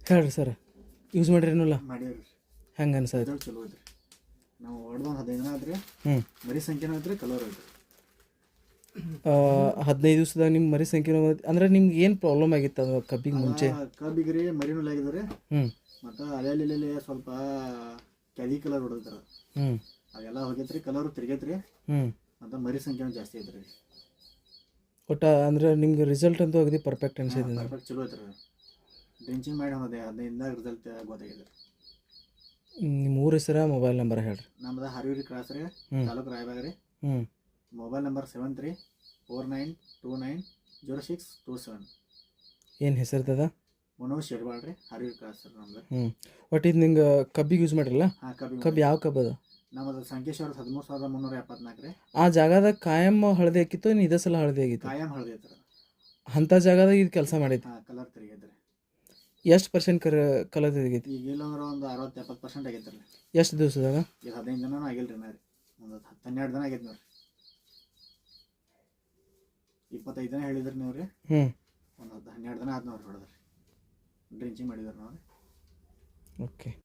ಹೇಳ್ರಿ sir use ಮಾಡಿರೇನಲ್ಲ ಮಾಡೀವ್ರಿ. ಹೆಂಗೆ ಅನ್ಸತ್ತೆ? ರಿಸಲ್ಟ್ ಚಲೋ ಐತ್ರಿ. ನಾವು ಹೊಡೆದು ಒಂದು 15 ದಿನ ಆದ್ರಿ. ಹ್ಞೂ ಮರಿ ಸಂಖ್ಯೆನೂ ಐತ್ರಿ, ಕಲರ್ ಐತ್ರಿ. 15 ದಿವ್ಸದಾಗ ನಿಮ್ಮ ಮರಿ ಸಂಖ್ಯೆ ಅಂದ್ರೆ ನಿಮ್ಗೆ ಏನು ಪ್ರಾಬ್ಲಮ್ ಆಗಿತ್ತು ಅದು ಕಬ್ಬಿಗೆ ಮುಂಚೆ? ಕಬ್ಬಿಗೆ ರೀ ಮರಿನೂ ಆಗಿದ್ರಿ. ಹ್ಞೂ ಮತ್ತು ಅಲೆಯಲ್ಲಿ ಸ್ವಲ್ಪ ಕೆದಿ ಕಲರ್ ಹೊಡೆದ್ರ ಹ್ಞೂ ಅದೆಲ್ಲ ಹೋಗೈತ್ರಿ, ಕಲರು ತಿರ್ಗೈತ್ರಿ. ಹ್ಞೂ ಮತ್ತು ಮರಿ ಸಂಖ್ಯೆನೂ ಜಾಸ್ತಿ ಐತ್ರಿ. ಒಟ್ಟು ಅಂದ್ರೆ ನಿಮ್ಗೆ ರಿಸಲ್ಟ್ ಅಂತೂ ಅಗದಿ ಪರ್ಫೆಕ್ಟ್ ಅನ್ಸಿದೆ. ಪರ್ಫೆಕ್ಟ್ ಚಲೋ ಐತ್ರಿ. ಡ್ರಿಂಚಿಂಗ್ ಮಾಡಿ ಒಂದು 15 ದಿನದಾಗ ರಿಸಲ್ಟ್ ಗೊತ್ತಾಗಿದೆ. ನಿಮ್ಮ ಊರ ಹೆಸರ ಮೊಬೈಲ್ ನಂಬರ್ ಹೇಳ್ರಿ. ನಮ್ದು ಹಾವೇರಿ ಕ್ರಾಸ್ ರೀ, ತಾಲೂಕು ರಾಯಬಾಗ ರೀ. ಹ್ಞೂ ಮೊಬೈಲ್ ನಂಬರ್ 7349290627. ಏನು ಹೆಸರ್ತದ? ಮನೋಜ್ ಶೆರ್ವಾಳ್ ರೀ, ಹಾವೇರಿ ಕ್ರಾಸ್ ಸರ್ ನಮ್ದು. ಹ್ಞೂ ಒಟ್ಟು ಇದು ನಿಂಗೆ ಕಬ್ಬಿಗೆ ಯೂಸ್ ಮಾಡಿರಲ್ಲ? ಹಾಂ, ಕಬ್ಬು ಯಾವ ಕಬ್ಬು ಅದು? ನಮ್ಮದು ಸಂಕೇಶ್ವರ 13,374 ರೀ. ಆ ಜಾಗದಾಗ ಕಾಯಂ ಹಳದಿ ಆಗಿತ್ತು, ಏನು ಇದೇ ಸಲ ಹಳದಿ ಆಗಿತ್ತು? ಕಾಯಂ ಹಳದಿ ಐತ್ರಿ. ಅಂಥ ಜಾಗದಾಗ ಇದು ಕೆಲಸ ಮಾಡೈತಿ. ಹಾಂ, ಕಲರ್ ತಿರುಗೈತ್ರಿ. ಎಷ್ಟು ಪರ್ಸೆಂಟ್ ಕಲರ್ ತೆಗೈತಿ? ಈಗ ಇಲ್ಲಂದ್ರೆ ಒಂದು 60-70% ಆಗೈತೆ ರೀ. ಎಷ್ಟು ದಿವಸದಾಗ? ಈಗ 15 ದಿನನೂ ಆಗಿಲ್ಲ ರೀ. ರೀ ಒಂದು 12 ದಿನ ಆಗೈತೆ ನೋಡ್ರಿ. 25 ದಿನ ಹೇಳಿದ್ರಿ ನೀವು ರೀ. ಹ್ಞೂ ಒಂದು 12 ದಿನ ಆದ್ ನೋಡ್ರಿ ಹೊಡೆದ್ರಿ. ಡ್ರಿಂಚಿಂಗ್ ಮಾಡಿದ್ರಿ ನಾವು. ಓಕೆ.